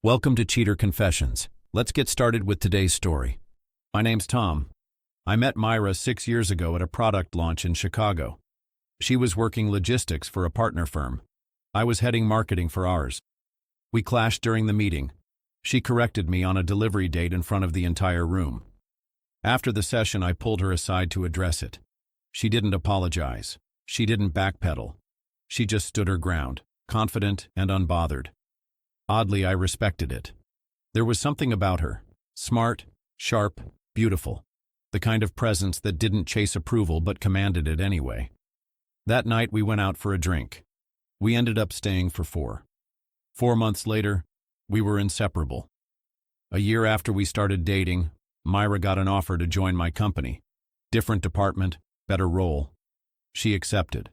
Welcome to Cheater Confessions. Let's get started with today's story. My name's Tom. I met Myra 6 years ago at a product launch in Chicago. She was working logistics for a partner firm. I was heading marketing for ours. We clashed during the meeting. She corrected me on a delivery date in front of the entire room. After the session, I pulled her aside to address it. She didn't apologize. She didn't backpedal. She just stood her ground, confident and unbothered. Oddly, I respected it. There was something about her. Smart, sharp, beautiful. The kind of presence that didn't chase approval but commanded it anyway. That night we went out for a drink. We ended up staying for 4. 4 months later, we were inseparable. A year after we started dating, Myra got an offer to join my company. Different department, better role. She accepted.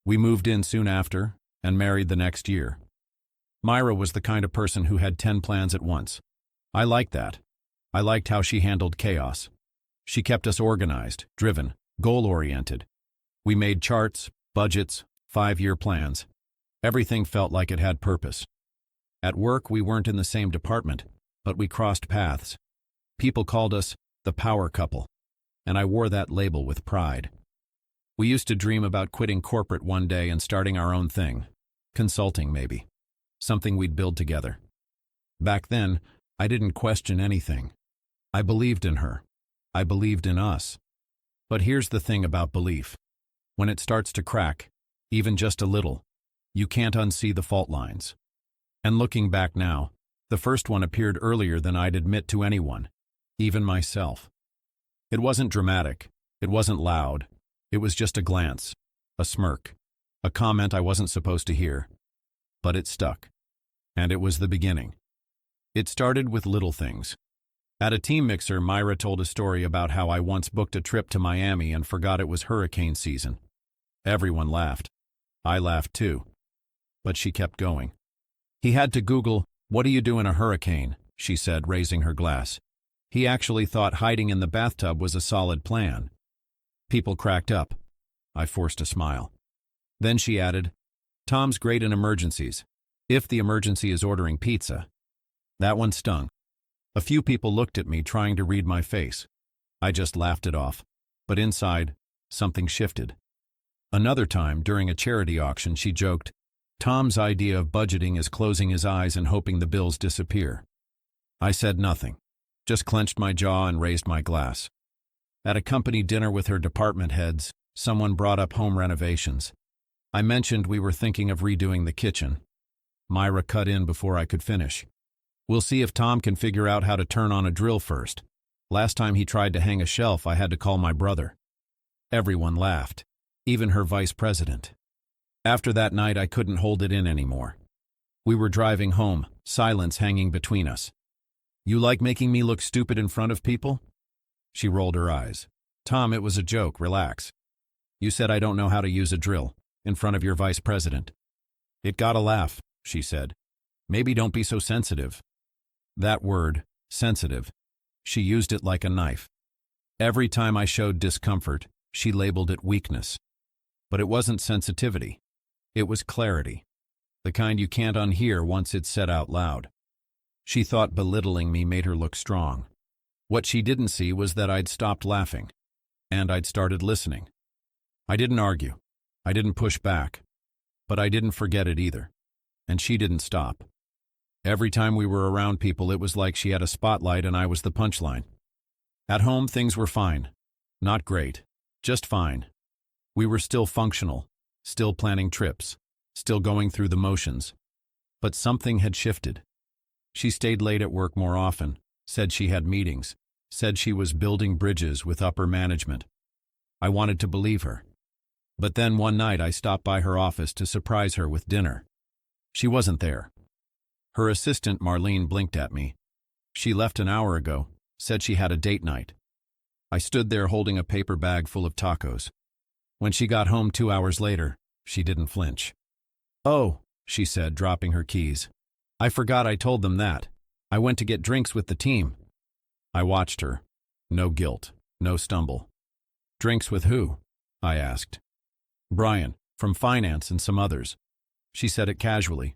We moved in soon after and married the next year. Myra was the kind of person who had 10 plans at once. I liked that. I liked how she handled chaos. She kept us organized, driven, goal-oriented. We made charts, budgets, 5-year plans. Everything felt like it had purpose. At work, we weren't in the same department, but we crossed paths. People called us the power couple, and I wore that label with pride. We used to dream about quitting corporate one day and starting our own thing. Consulting, maybe. Something we'd build together. Back then, I didn't question anything. I believed in her. I believed in us. But here's the thing about belief. When it starts to crack, even just a little, you can't unsee the fault lines. And looking back now, the first one appeared earlier than I'd admit to anyone, even myself. It wasn't dramatic. It wasn't loud. It was just a glance, a smirk, a comment I wasn't supposed to hear. But it stuck. And it was the beginning. It started with little things. At a team mixer, Myra told a story about how I once booked a trip to Miami and forgot it was hurricane season. Everyone laughed. I laughed too. But she kept going. He had to Google, "What do you do in a hurricane?" she said, raising her glass. He actually thought hiding in the bathtub was a solid plan. People cracked up. I forced a smile. Then she added, "Tom's great in emergencies. If the emergency is ordering pizza." That one stung. A few people looked at me, trying to read my face. I just laughed it off. But inside, something shifted. Another time, during a charity auction, she joked, "Tom's idea of budgeting is closing his eyes and hoping the bills disappear." I said nothing, just clenched my jaw and raised my glass. At a company dinner with her department heads, someone brought up home renovations. I mentioned we were thinking of redoing the kitchen. Myra cut in before I could finish. "We'll see if Tom can figure out how to turn on a drill first. Last time he tried to hang a shelf, I had to call my brother." Everyone laughed, even her vice president. After that night, I couldn't hold it in anymore. We were driving home, silence hanging between us. "You like making me look stupid in front of people?" She rolled her eyes. "Tom, it was a joke, relax. You said I don't know how to use a drill. In front of your vice president." "It got a laugh," she said. "Maybe don't be so sensitive." That word, sensitive, she used it like a knife. Every time I showed discomfort, she labeled it weakness. But it wasn't sensitivity. It was clarity. The kind you can't unhear once it's said out loud. She thought belittling me made her look strong. What she didn't see was that I'd stopped laughing. And I'd started listening. I didn't argue. I didn't push back, but I didn't forget it either, and she didn't stop. Every time we were around people, it was like she had a spotlight and I was the punchline. At home, things were fine. Not great, just fine. We were still functional, still planning trips, still going through the motions. But something had shifted. She stayed late at work more often, said she had meetings, said she was building bridges with upper management. I wanted to believe her. But then one night I stopped by her office to surprise her with dinner. She wasn't there. Her assistant Marlene blinked at me. She left an hour ago, said she had a date night. I stood there holding a paper bag full of tacos. When she got home 2 hours later, she didn't flinch. "Oh," she said, dropping her keys. "I forgot I told them that. I went to get drinks with the team." I watched her. No guilt, no stumble. "Drinks with who?" I asked. "Brian, from finance and some others." She said it casually,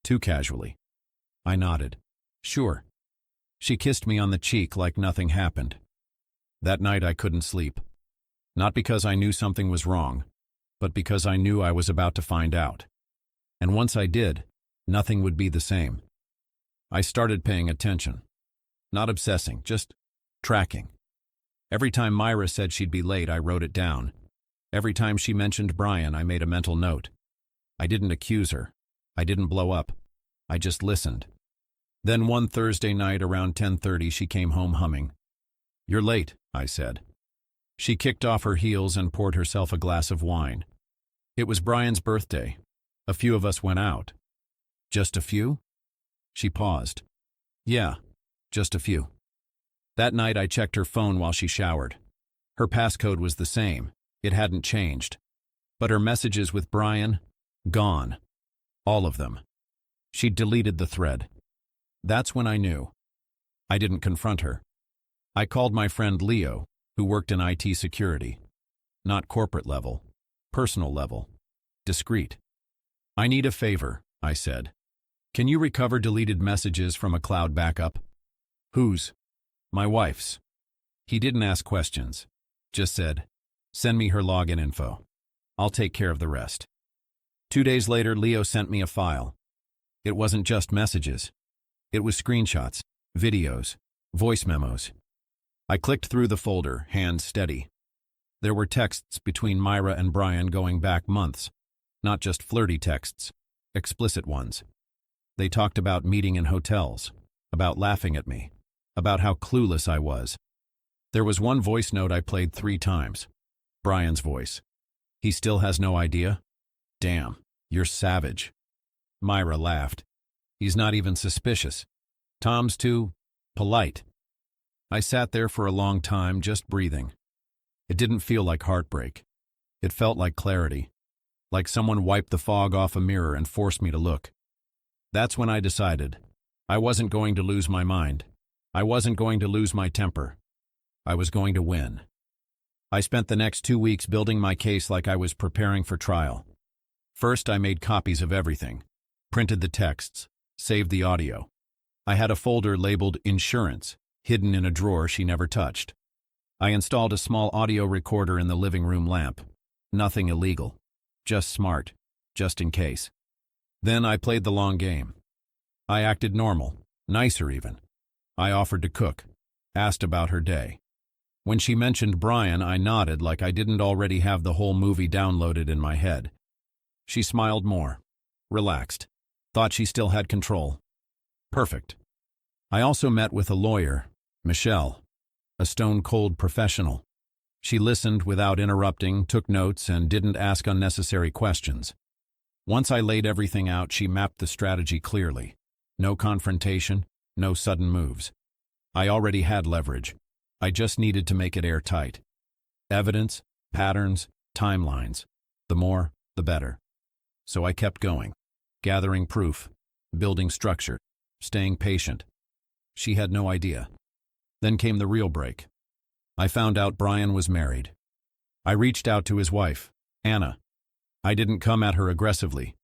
too casually. I nodded. Sure. She kissed me on the cheek like nothing happened. That night I couldn't sleep. Not because I knew something was wrong, but because I knew I was about to find out. And once I did, nothing would be the same. I started paying attention. Not obsessing, just tracking. Every time Myra said she'd be late, I wrote it down. Every time she mentioned Brian, I made a mental note. I didn't accuse her. I didn't blow up. I just listened. Then one Thursday night around 10:30, she came home humming. "You're late," I said. She kicked off her heels and poured herself a glass of wine. It was Brian's birthday. A few of us went out. Just a few? She paused. Yeah, just a few. That night I checked her phone while she showered. Her passcode was the same. It hadn't changed. But her messages with Brian? Gone. All of them. She'd deleted the thread. That's when I knew. I didn't confront her. I called my friend Leo, who worked in IT security. Not corporate level. Personal level. Discreet. "I need a favor," I said. "Can you recover deleted messages from a cloud backup?" "Whose?" "My wife's." He didn't ask questions. Just said, "Send me her login info. I'll take care of the rest." 2 days later, Leo sent me a file. It wasn't just messages. It was screenshots, videos, voice memos. I clicked through the folder, hands steady. There were texts between Myra and Brian going back months. Not just flirty texts, explicit ones. They talked about meeting in hotels, about laughing at me, about how clueless I was. There was one voice note I played 3 times. Brian's voice. "He still has no idea? Damn, you're savage." Myra laughed. "He's not even suspicious. Tom's too polite." I sat there for a long time, just breathing. It didn't feel like heartbreak. It felt like clarity. Like someone wiped the fog off a mirror and forced me to look. That's when I decided. I wasn't going to lose my mind. I wasn't going to lose my temper. I was going to win. I spent the next 2 weeks building my case like I was preparing for trial. First, I made copies of everything. Printed the texts. Saved the audio. I had a folder labeled Insurance, hidden in a drawer she never touched. I installed a small audio recorder in the living room lamp. Nothing illegal. Just smart. Just in case. Then I played the long game. I acted normal. Nicer even. I offered to cook. Asked about her day. When she mentioned Brian, I nodded like I didn't already have the whole movie downloaded in my head. She smiled more. Relaxed. Thought she still had control. Perfect. I also met with a lawyer, Michelle, a stone-cold professional. She listened without interrupting, took notes, and didn't ask unnecessary questions. Once I laid everything out, she mapped the strategy clearly. No confrontation, no sudden moves. I already had leverage. I just needed to make it airtight. Evidence, patterns, timelines. The more, the better. So I kept going, gathering proof, building structure, staying patient. She had no idea. Then came the real break. I found out Brian was married. I reached out to his wife, Anna. I didn't come at her aggressively,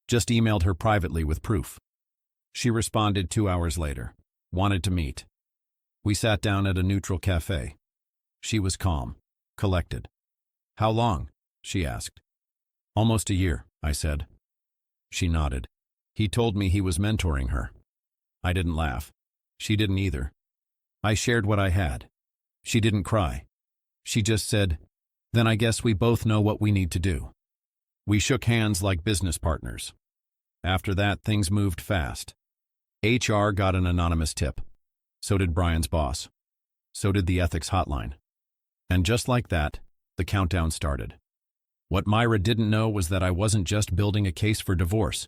just emailed her privately with proof. She responded 2 hours later, wanted to meet. We sat down at a neutral cafe. She was calm, collected. "How long?" she asked. "Almost a year," I said. She nodded. He told me he was mentoring her. I didn't laugh. She didn't either. I shared what I had. She didn't cry. She just said, "Then I guess we both know what we need to do." We shook hands like business partners. After that, things moved fast. HR got an anonymous tip. So did Brian's boss. So did the ethics hotline. And just like that, the countdown started. What Myra didn't know was that I wasn't just building a case for divorce.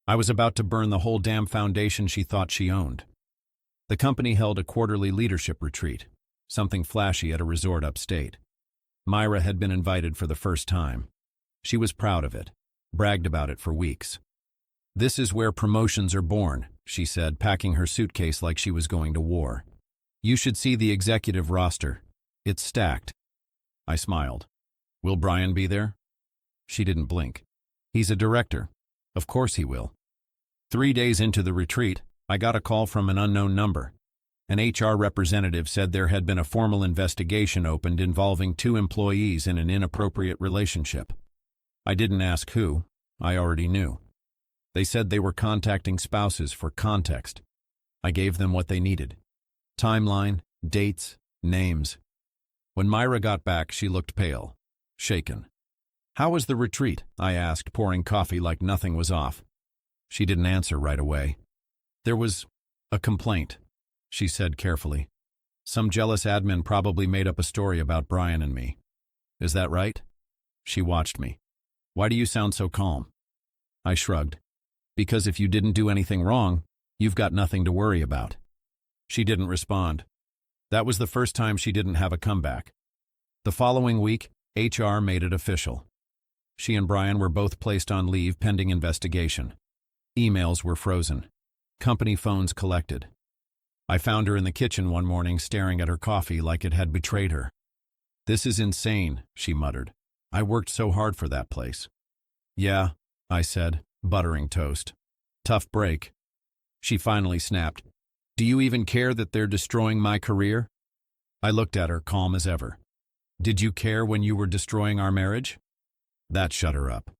I was about to burn the whole damn foundation she thought she owned. The company held a quarterly leadership retreat, something flashy at a resort upstate. Myra had been invited for the first time. She was proud of it, bragged about it for weeks. "This is where promotions are born," she said, packing her suitcase like she was going to war. "You should see the executive roster. It's stacked." I smiled. "Will Brian be there?" She didn't blink. "He's a director. Of course he will." 3 days into the retreat, I got a call from an unknown number. An HR representative said there had been a formal investigation opened involving 2 employees in an inappropriate relationship. I didn't ask who. I already knew. They said they were contacting spouses for context. I gave them what they needed. Timeline, dates, names. When Myra got back, she looked pale, shaken. "How was the retreat?" I asked, pouring coffee like nothing was off. She didn't answer right away. "There was a complaint," she said carefully. "Some jealous admin probably made up a story about Brian and me. Is that right?" She watched me. "Why do you sound so calm?" I shrugged. "Because if you didn't do anything wrong, you've got nothing to worry about." She didn't respond. That was the first time she didn't have a comeback. The following week, HR made it official. She and Brian were both placed on leave pending investigation. Emails were frozen. Company phones collected. I found her in the kitchen one morning staring at her coffee like it had betrayed her. "This is insane," she muttered. "I worked so hard for that place." "Yeah," I said, buttering toast. "Tough break." She finally snapped. "Do you even care that they're destroying my career?" I looked at her, calm as ever. "Did you care when you were destroying our marriage?" That shut her up.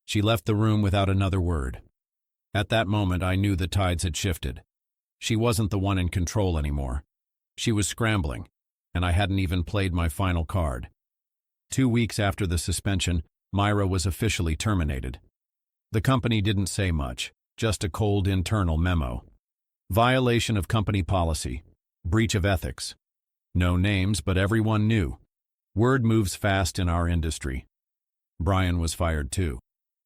She left the room without another word. At that moment, I knew the tides had shifted. She wasn't the one in control anymore. She was scrambling, and I hadn't even played my final card. 2 weeks after the suspension, Myra was officially terminated. The company didn't say much, just a cold internal memo. Violation of company policy. Breach of ethics. No names, but everyone knew. Word moves fast in our industry. Brian was fired too.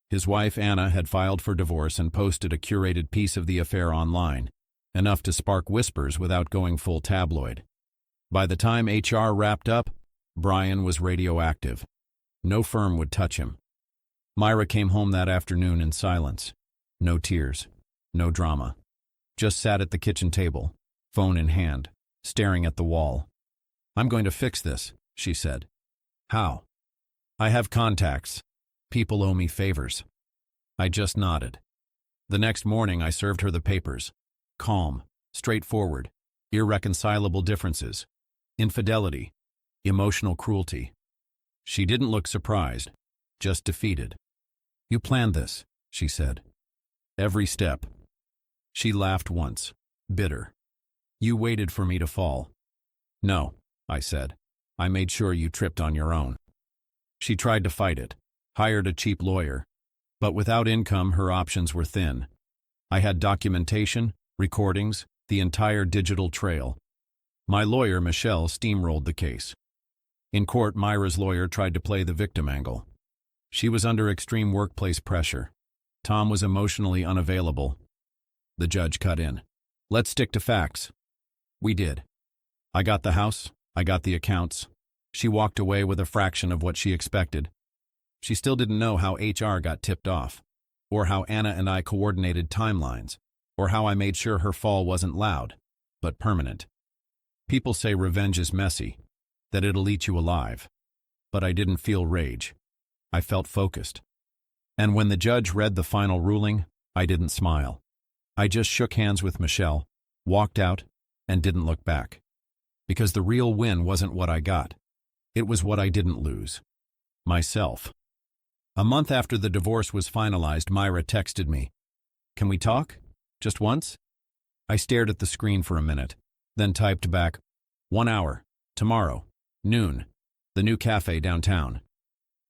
His wife Anna had filed for divorce and posted a curated piece of the affair online, enough to spark whispers without going full tabloid. By the time HR wrapped up, Brian was radioactive. No firm would touch him. Myra came home that afternoon in silence. No tears, no drama. Just sat at the kitchen table, phone in hand, staring at the wall. "I'm going to fix this," she said. "How?" "I have contacts. People owe me favors." I just nodded. The next morning I served her the papers. Calm, straightforward, irreconcilable differences, infidelity, emotional cruelty. She didn't look surprised, just defeated. "You planned this," she said. "Every step." She laughed once, bitter. "You waited for me to fall." "No," I said. "I made sure you tripped on your own." She tried to fight it, hired a cheap lawyer. But without income, her options were thin. I had documentation, recordings, the entire digital trail. My lawyer, Michelle, steamrolled the case. In court, Myra's lawyer tried to play the victim angle. She was under extreme workplace pressure. Tom was emotionally unavailable. The judge cut in. "Let's stick to facts." We did. I got the house, I got the accounts. She walked away with a fraction of what she expected. She still didn't know how HR got tipped off, or how Anna and I coordinated timelines, or how I made sure her fall wasn't loud, but permanent. People say revenge is messy, that it'll eat you alive. But I didn't feel rage. I felt focused. And when the judge read the final ruling, I didn't smile. I just shook hands with Michelle, walked out, and didn't look back. Because the real win wasn't what I got. It was what I didn't lose. Myself. A month after the divorce was finalized, Myra texted me. "Can we talk? Just once?" I stared at the screen for a minute, then typed back, "1 hour, tomorrow, noon, the new cafe downtown."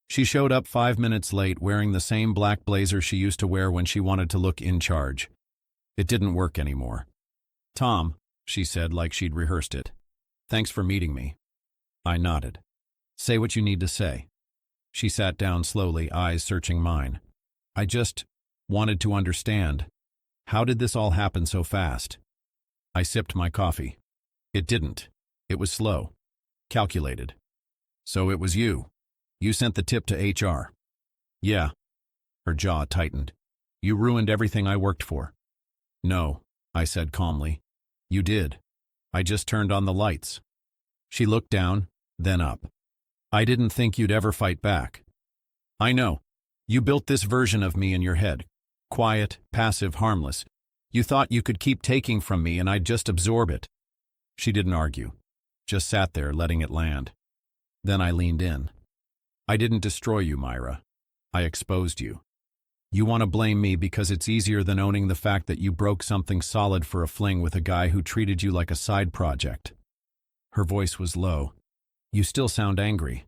She showed up 5 minutes late wearing the same black blazer she used to wear when she wanted to look in charge. It didn't work anymore. "Tom," she said like she'd rehearsed it. "Thanks for meeting me." I nodded. "Say what you need to say." She sat down slowly, eyes searching mine. "I just wanted to understand. How did this all happen so fast?" I sipped my coffee. It didn't. It was slow. Calculated. "So it was you. You sent the tip to HR." "Yeah." Her jaw tightened. "You ruined everything I worked for." "No," I said calmly. "You did. I just turned on the lights." She looked down, then up. "I didn't think you'd ever fight back." "I know. You built this version of me in your head. Quiet, passive, harmless. You thought you could keep taking from me and I'd just absorb it." She didn't argue, just sat there letting it land. Then I leaned in. "I didn't destroy you, Myra. I exposed you. You want to blame me because it's easier than owning the fact that you broke something solid for a fling with a guy who treated you like a side project." Her voice was low. "You still sound angry."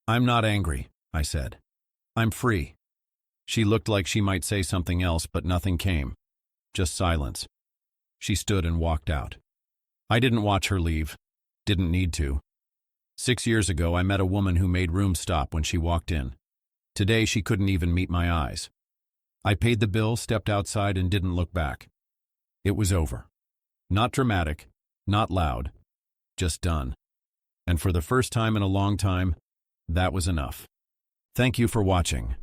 "I'm not angry," I said. "I'm free." She looked like she might say something else, but nothing came. Just silence. She stood and walked out. I didn't watch her leave. Didn't need to. 6 years ago, I met a woman who made room stop when she walked in. Today, she couldn't even meet my eyes. I paid the bill, stepped outside, and didn't look back. It was over. Not dramatic, not loud, just done. And for the first time in a long time, that was enough. Thank you for watching.